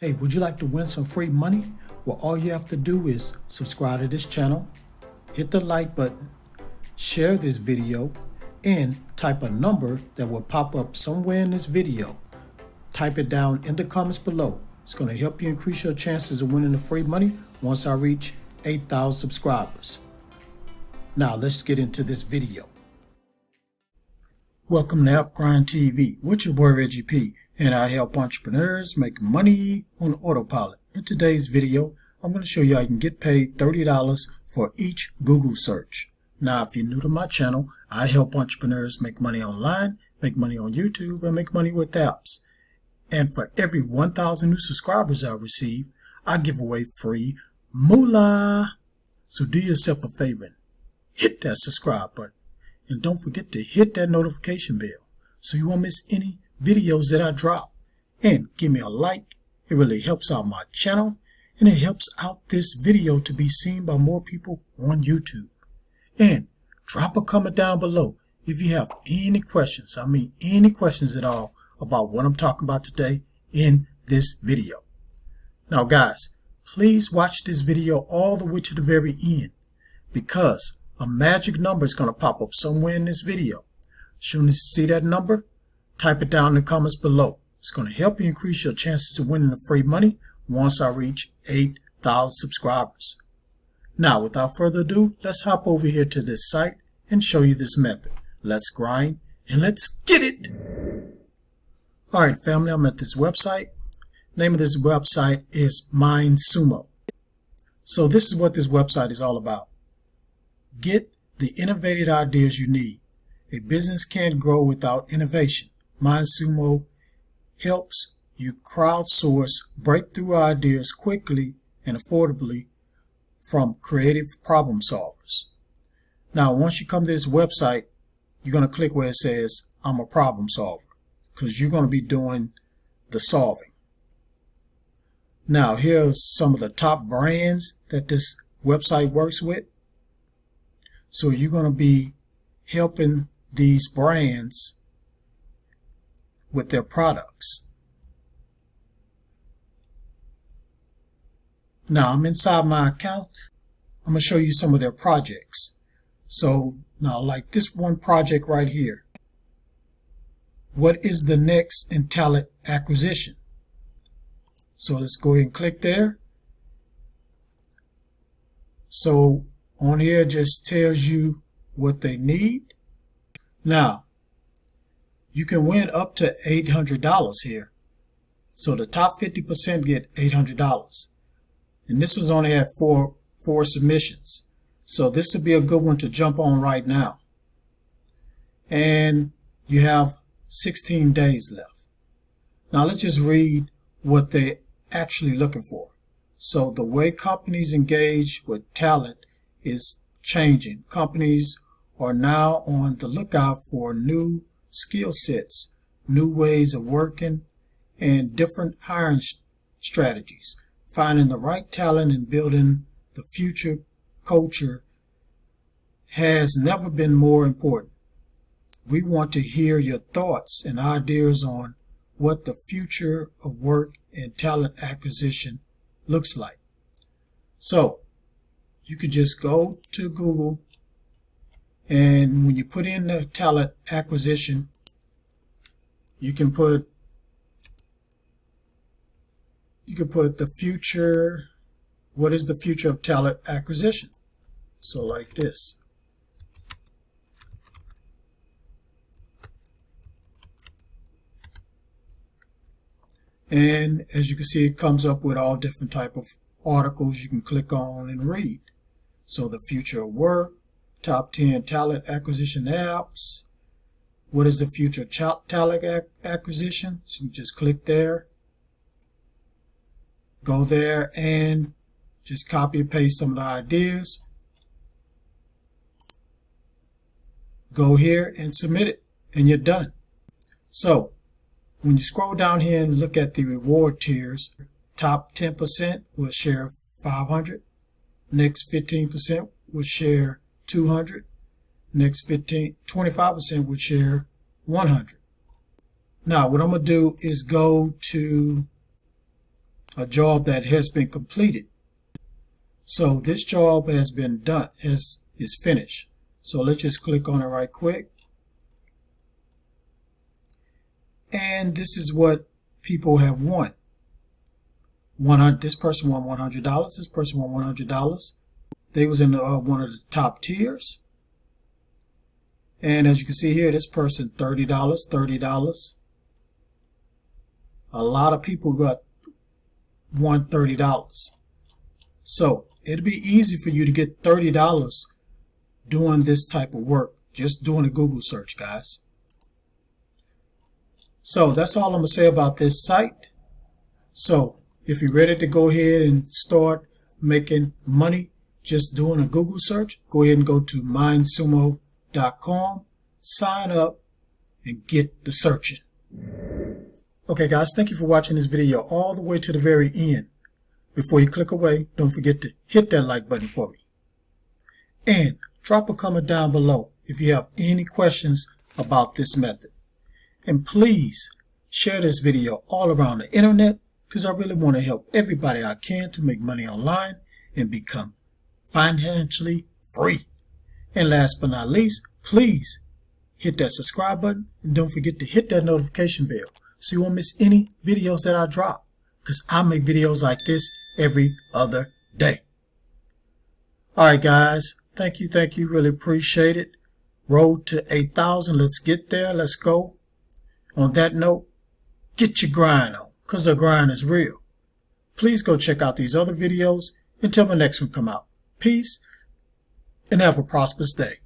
Hey, would you like to win some free money? Well, all you have to do is subscribe to this channel, hit the like button, share this video, and type a number that will pop up somewhere in this video. Type it down in the comments below. It's going to help you increase your chances of winning the free money once I reach 8,000 subscribers. Now let's get into this video. Welcome to AppGrind TV with your boy Reggie P, and I help entrepreneurs make money on autopilot. In today's video, I'm going to show you how you can get paid $30 for each Google search. Now, if you're new to my channel, I help entrepreneurs make money online, make money on YouTube, and make money with apps. And for every 1,000 new subscribers I receive, I give away free moolah. So do yourself a favor and hit that subscribe button. And don't forget to hit that notification bell so you won't miss any videos that I drop. And give me a like. It really helps out my channel, and it helps out this video to be seen by more people on YouTube. And drop a comment down below if you have any questions. I mean any questions at all about what I'm talking about today in this video. Now guys, please watch this video all the way to the very end, because a magic number is going to pop up somewhere in this video. As soon as you see that number, type it down in the comments below. It's going to help you increase your chances of winning the free money once I reach 8,000 subscribers. Now, without further ado, let's hop over here to this site and show you this method. Let's grind and let's get it. Alright family, I'm at this website. Name of this website is MindSumo. So this is what this website is all about. Get the innovative ideas you need. A business can't grow without innovation. MindSumo helps you crowdsource breakthrough ideas quickly and affordably from creative problem solvers. Now, once you come to this website, you're going to click where it says, I'm a problem solver, because you're going to be doing the solving. Now, here's some of the top brands that this website works with. So you're going to be helping these brands with their products. Now I'm inside my account. I'm going to show you some of their projects. So now, like this one project right here. What is the next in talent acquisition? So let's go ahead and click there. So on here just tells you what they need. Now, you can win up to $800 here. So the top 50% get $800. And this was only at four submissions. So this would be a good one to jump on right now. And you have 16 days left. Now let's just read what they're actually looking for. So the way companies engage with talent is changing. Companies are now on the lookout for new skill sets, new ways of working, and different hiring strategies. Finding the right talent and building the future culture has never been more important. We want to hear your thoughts and ideas on what the future of work and talent acquisition looks like. So you could just go to Google, and when you put in the talent acquisition, you can put the future. What is the future of talent acquisition? So like this. And as you can see, it comes up with all different type of articles you can click on and read. So the future of work, top 10 talent acquisition apps. What is the future talent acquisition? So you just click there. Go there and just copy and paste some of the ideas. Go here and submit it, and you're done. So when you scroll down here and look at the reward tiers, top 10% will share 500. Next 15% would share 200. Next 25% would share 100. Now what I'm going to do is go to a job that has been completed. So this job has been done, is finished. So let's just click on it right quick. And this is what people have won. This person won $100. This person won $100. They was in one of the top tiers. And as you can see here, this person $30, $30. A lot of people won $30. So it'll be easy for you to get $30 doing this type of work, just doing a Google search, guys. So that's all I'm going to say about this site. So if you're ready to go ahead and start making money just doing a Google search, go ahead and go to mindsumo.com, sign up, and get the searching. Okay guys, thank you for watching this video all the way to the very end. Before you click away, don't forget to hit that like button for me. And drop a comment down below if you have any questions about this method. And please share this video all around the internet, because I really want to help everybody I can to make money online and become financially free. And last but not least, please hit that subscribe button and don't forget to hit that notification bell so you won't miss any videos that I drop, because I make videos like this every other day. Alright guys, thank you, really appreciate it. Road to 8,000, let's get there, let's go. On that note, get your grind on, because the grind is real. Please go check out these other videos until my next one come out. Peace, and have a prosperous day.